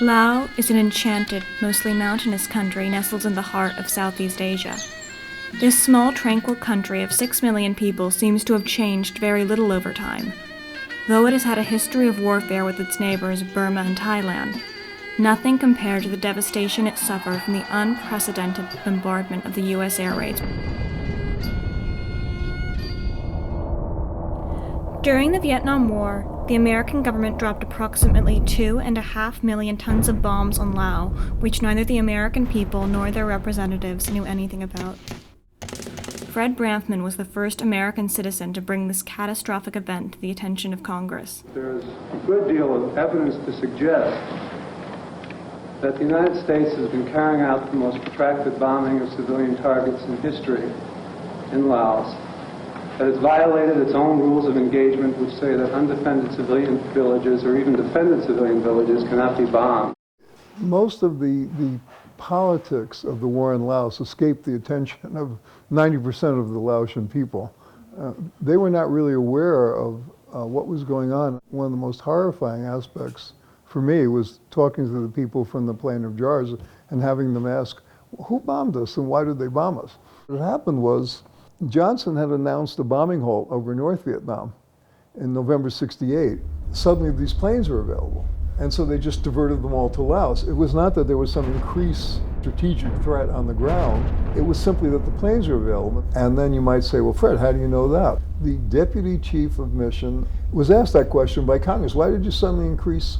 Laos is an enchanted, mostly mountainous country nestled in the heart of Southeast Asia. This small, tranquil country of 6 million people seems to have changed very little over time. Though it has had a history of warfare with its neighbors Burma and Thailand, nothing compared to the devastation it suffered from the unprecedented bombardment of the U.S. air raids. During the Vietnam War, the American government dropped approximately 2.5 million tons of bombs on Laos, which neither the American people nor their representatives knew anything about. Fred Branfman was the first American citizen to bring this catastrophic event to the attention of Congress. There is a good deal of evidence to suggest that the United States has been carrying out the most protracted bombing of civilian targets in history in Laos, that it's violated its own rules of engagement, which say that undefended civilian villages or even defended civilian villages cannot be bombed. Most of the politics of the war in Laos escaped the attention of 90% of the Laotian people. They were not really aware of what was going on. One of the most horrifying aspects for me was talking to the people from the Plain of Jars and having them ask, who bombed us and why did they bomb us? What happened was Johnson had announced a bombing halt over North Vietnam in November '68. Suddenly these planes were available. And so they just diverted them all to Laos. It was not that there was some increased strategic threat on the ground. It was simply that the planes were available. And then you might say, well, Fred, how do you know that? The deputy chief of mission was asked that question by Congress. Why did you suddenly increase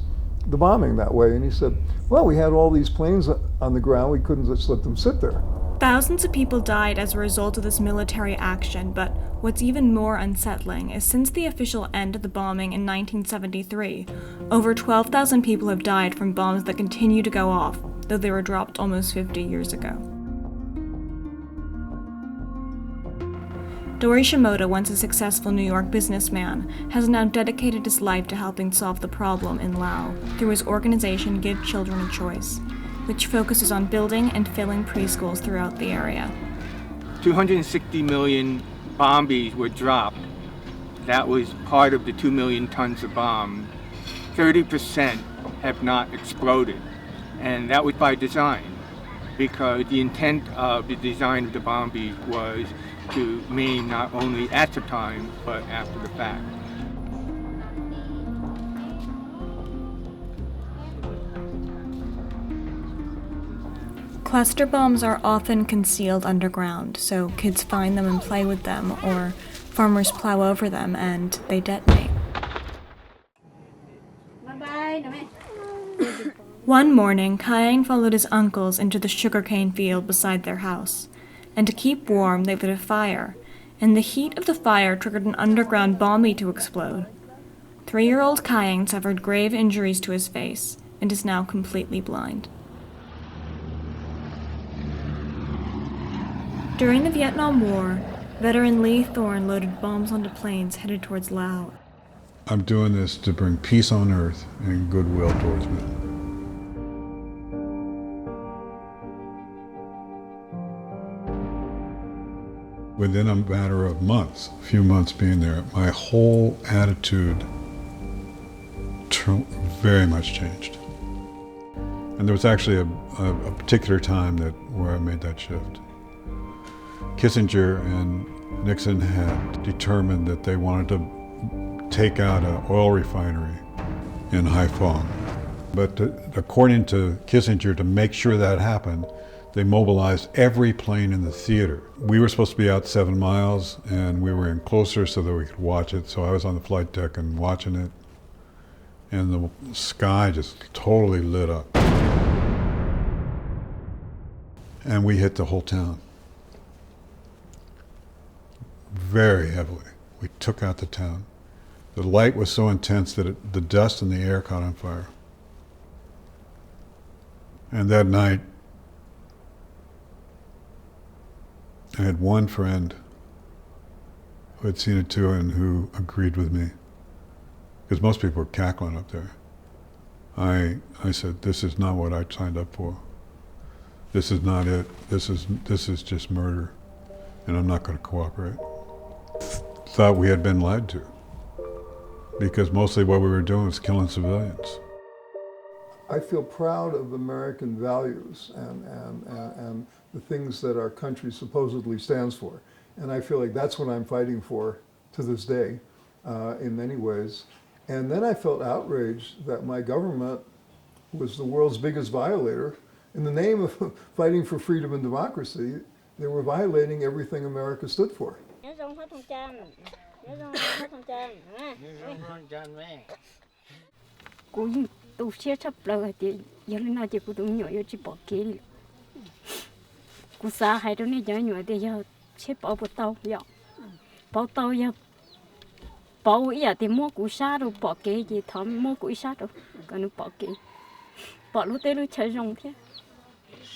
the bombing that way? And he said, well, we had all these planes on the ground. We couldn't just let them sit there. Thousands of people died as a result of this military action, but what's even more unsettling is since the official end of the bombing in 1973, over 12,000 people have died from bombs that continue to go off, though they were dropped almost 50 years ago. Dori Shimoda, once a successful New York businessman, has now dedicated his life to helping solve the problem in Laos through his organization Give Children a Choice, which focuses on building and filling preschools throughout the area. 260 million bombies were dropped. That was part of the 2 million tons of bombs. 30% have not exploded. And that was by design, because the intent of the design of the bombies was to maim not only at the time, but after the fact. Cluster bombs are often concealed underground, so kids find them and play with them, or farmers plow over them and they detonate. One morning, Kayang followed his uncles into the sugarcane field beside their house, and to keep warm they lit a fire, and the heat of the fire triggered an underground bombie to explode. 3-year-old Kayang suffered grave injuries to his face and is now completely blind. During the Vietnam War, veteran Lee Thorn loaded bombs onto planes headed towards Laos. I'm doing this to bring peace on earth and goodwill towards men. Within a matter of months, a few months being there, my whole attitude very much changed. And there was actually a particular time where I made that shift. Kissinger and Nixon had determined that they wanted to take out an oil refinery in Haiphong. But according to Kissinger, to make sure that happened, they mobilized every plane in the theater. We were supposed to be out 7 miles, and we were in closer so that we could watch it. So I was on the flight deck and watching it, and the sky just totally lit up. And we hit the whole town. Very heavily. We took out the town. The light was so intense that the dust in the air caught on fire. And that night, I had one friend who had seen it too and who agreed with me, because most people were cackling up there. I said, this is not what I signed up for. This is not it. This is just murder, and I'm not going to cooperate. Thought we had been lied to, because mostly what we were doing was killing civilians. I feel proud of American values and the things that our country supposedly stands for. And I feel like that's what I'm fighting for to this day, in many ways. And then I felt outraged that my government was the world's biggest violator. In the name of fighting for freedom and democracy, they were violating everything America stood for. Tôi sẽ chấp lời thì giờ lên nào chỉ có tôi nhỏ chỉ bỏ kỹ cô xa hay đâu này giờ nhỏ thì giờ sẽ bỏ bỏ tàu giờ bỏ giờ thì mua củ sa rồi bỏ kỹ gì thầm mua củ sa rồi còn nó bỏ kỹ bỏ lúc tới lúc chơi rong thế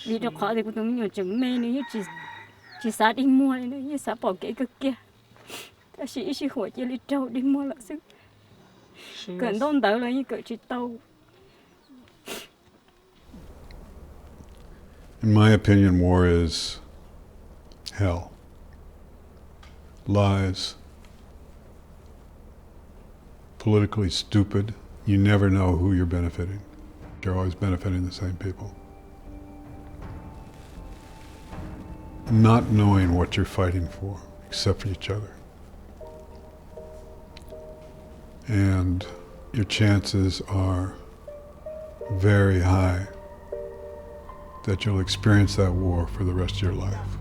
vì đó khó thì cô tôi nhỏ chừng mê nữa chỉ xa đi mua nữa như xa bỏ kỹ cực kia ta chỉ hỏi chỉ đi trâu đi mua là sức cần đón đỡ là như cỡ chỉ tàu. In my opinion, war is hell. Lies. Politically stupid. You never know who you're benefiting. You're always benefiting the same people. Not knowing what you're fighting for, except for each other. And your chances are very high that you'll experience that war for the rest of your life.